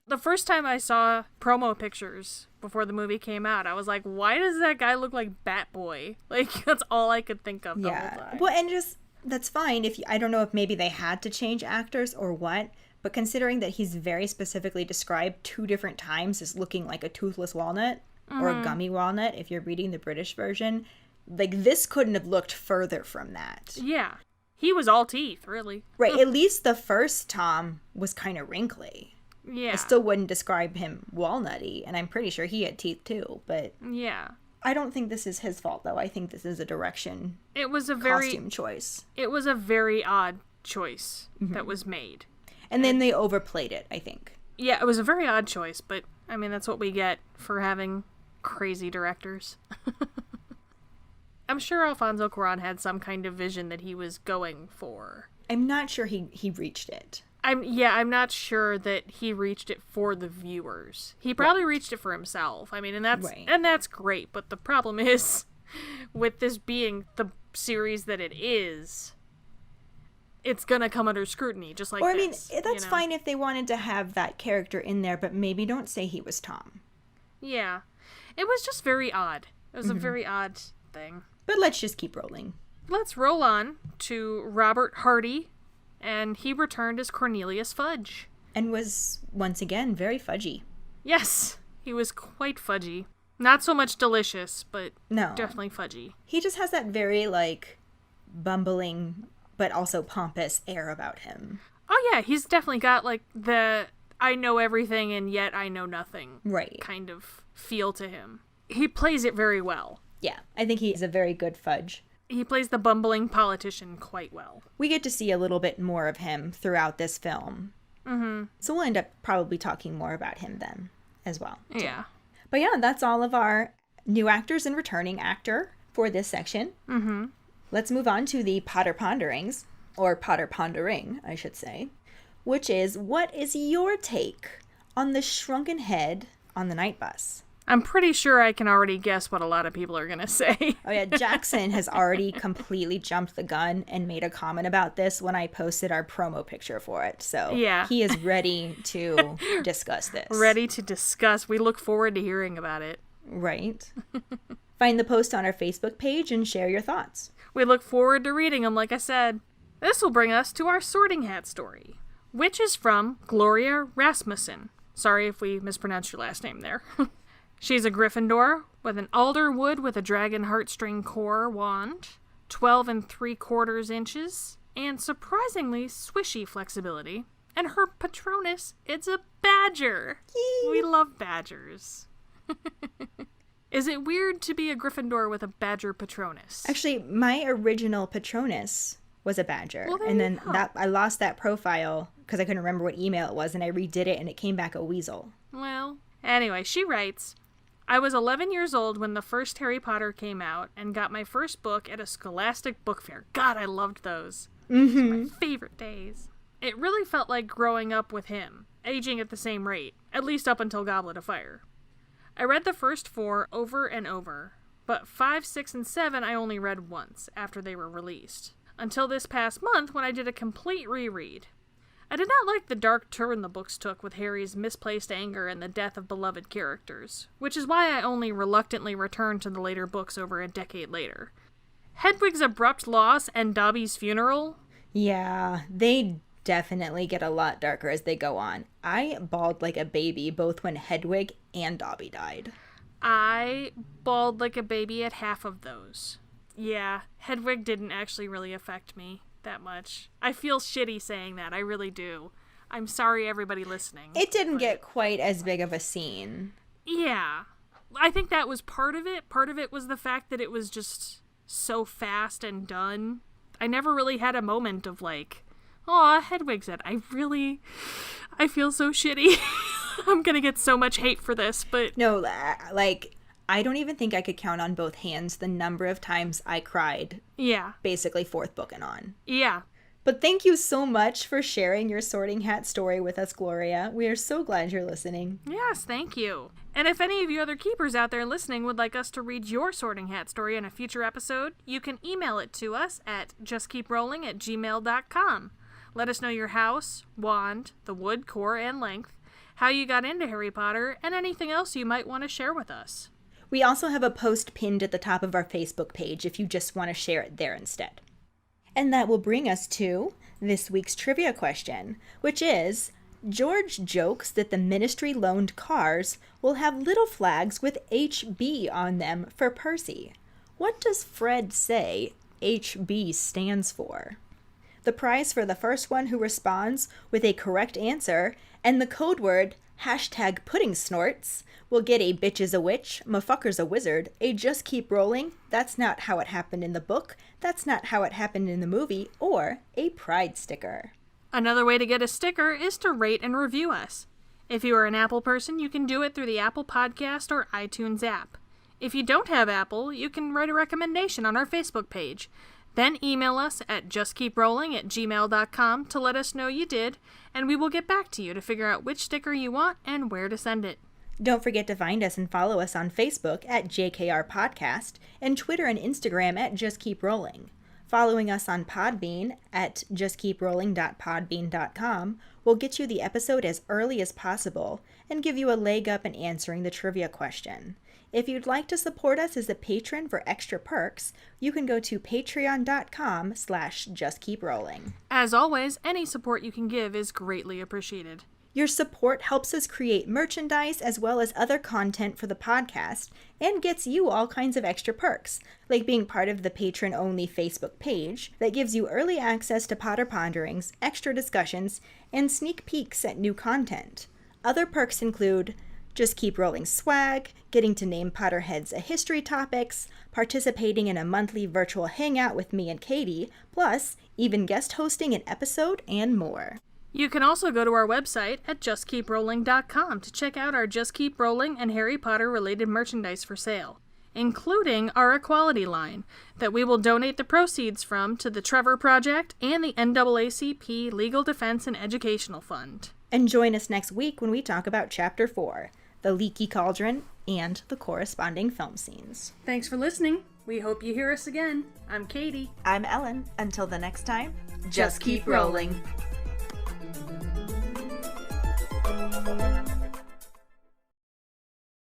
The first time I saw promo pictures before the movie came out, I was like, why does that guy look like Batboy? Like, that's all I could think of the whole time. Well, and just, that's fine. I don't know if maybe they had to change actors or what, but considering that he's very specifically described 2 different times as looking like a toothless walnut, or a gummy walnut if you're reading the British version... Like, this couldn't have looked further from that. Yeah. He was all teeth, really. Right, at least the first Tom was kind of wrinkly. Yeah. I still wouldn't describe him walnutty, and I'm pretty sure he had teeth too, but... Yeah. I don't think this is his fault, though. I think this is a direction costume choice. It was a very odd choice that was made. And then they overplayed it, I think. Yeah, it was a very odd choice, but, I mean, that's what we get for having crazy directors. I'm sure Alfonso Cuarón had some kind of vision that he was going for. I'm not sure he reached it. I'm not sure that he reached it for the viewers. He probably reached it for himself. I mean, and that's great. But the problem is, with this being the series that it is, it's gonna come under scrutiny, just like this. Or, I mean, that's fine if they wanted to have that character in there, but maybe don't say he was Tom. Yeah. It was just very odd. It was a very odd thing. But let's just keep rolling. Let's roll on to Robert Hardy, and he returned as Cornelius Fudge. And was, once again, very fudgy. Yes, he was quite fudgy. Not so much delicious, but definitely fudgy. He just has that very, like, bumbling, but also pompous air about him. Oh yeah, he's definitely got, like, the I know everything and yet I know nothing kind of feel to him. He plays it very well. Yeah, I think he's a very good Fudge. He plays the bumbling politician quite well. We get to see a little bit more of him throughout this film. Mm-hmm. So we'll end up probably talking more about him then as well. Yeah. But yeah, that's all of our new actors and returning actor for this section. Mm-hmm. Let's move on to the Potter Ponderings, or Potter Pondering, I should say, which is, what is your take on the shrunken head on the night bus? I'm pretty sure I can already guess what a lot of people are going to say. Oh yeah, Jackson has already completely jumped the gun and made a comment about this when I posted our promo picture for it. So yeah, he is ready to discuss this. Ready to discuss. We look forward to hearing about it. Right. Find the post on our Facebook page and share your thoughts. We look forward to reading them, like I said. This will bring us to our Sorting Hat story, which is from Gloria Rasmussen. Sorry if we mispronounced your last name there. She's a Gryffindor with an alder wood with a dragon heartstring core wand, 12 3/4 inches, and surprisingly swishy flexibility. And her Patronus, it's a badger. Yee. We love badgers. Is it weird to be a Gryffindor with a badger Patronus? Actually, my original Patronus was a badger. Well, and then I lost that profile because I couldn't remember what email it was, and I redid it and it came back a weasel. Well, anyway, she writes, I was 11 years old when the first Harry Potter came out and got my first book at a Scholastic book fair. God, I loved those. Those were my favorite days. It really felt like growing up with him, aging at the same rate, at least up until Goblet of Fire. I read the first 4 over and over, but 5, 6, and 7 I only read once after they were released, until this past month when I did a complete reread. I did not like the dark turn the books took with Harry's misplaced anger and the death of beloved characters, which is why I only reluctantly returned to the later books over a decade later. Hedwig's abrupt loss and Dobby's funeral? Yeah, they definitely get a lot darker as they go on. I bawled like a baby both when Hedwig and Dobby died. I bawled like a baby at half of those. Yeah, Hedwig didn't actually really affect me that much. I feel shitty saying that. I really do. I'm sorry, everybody listening. It didn't get quite as big of a scene. Yeah. I think that was part of it. Part of it was the fact that it was just so fast and done. I never really had a moment of like, aw, Hedwig's it. I feel so shitty. I'm gonna get so much hate for this, but... No, like... I don't even think I could count on both hands the number of times I cried. Yeah. Basically 4th book and on. Yeah. But thank you so much for sharing your Sorting Hat story with us, Gloria. We are so glad you're listening. Yes, thank you. And if any of you other keepers out there listening would like us to read your Sorting Hat story in a future episode, you can email it to us at justkeeprolling@gmail.com. Let us know your house, wand, the wood, core, and length, how you got into Harry Potter, and anything else you might want to share with us. We also have a post pinned at the top of our Facebook page if you just want to share it there instead. And that will bring us to this week's trivia question, which is, George jokes that the Ministry loaned cars will have little flags with HB on them for Percy. What does Fred say HB stands for? The prize for the first one who responds with a correct answer and the code word #PuddingSnorts will get a bitch is a witch, motherfucker's a wizard, a just keep rolling, that's not how it happened in the book, that's not how it happened in the movie, or a pride sticker. Another way to get a sticker is to rate and review us. If you are an Apple person, you can do it through the Apple Podcast or iTunes app. If you don't have Apple, you can write a recommendation on our Facebook page. Then email us at justkeeprolling@gmail.com to let us know you did, and we will get back to you to figure out which sticker you want and where to send it. Don't forget to find us and follow us on Facebook at JKR Podcast and Twitter and Instagram at Just Keep Rolling. Following us on Podbean at justkeeprolling.podbean.com will get you the episode as early as possible and give you a leg up in answering the trivia question. If you'd like to support us as a patron for extra perks, you can go to patreon.com/justkeeprolling. As always, any support you can give is greatly appreciated. Your support helps us create merchandise as well as other content for the podcast and gets you all kinds of extra perks, like being part of the patron-only Facebook page that gives you early access to Potter Ponderings, extra discussions, and sneak peeks at new content. Other perks include Just Keep Rolling swag, getting to name Potterheads a history topics, participating in a monthly virtual hangout with me and Katie, plus even guest hosting an episode and more. You can also go to our website at justkeeprolling.com to check out our Just Keep Rolling and Harry Potter related merchandise for sale, including our Equality line that we will donate the proceeds from to the Trevor Project and the NAACP Legal Defense and Educational Fund. And join us next week when we talk about Chapter 4, The Leaky Cauldron, and the corresponding film scenes. Thanks for listening. We hope you hear us again. I'm Katie. I'm Ellen. Until the next time, just keep rolling.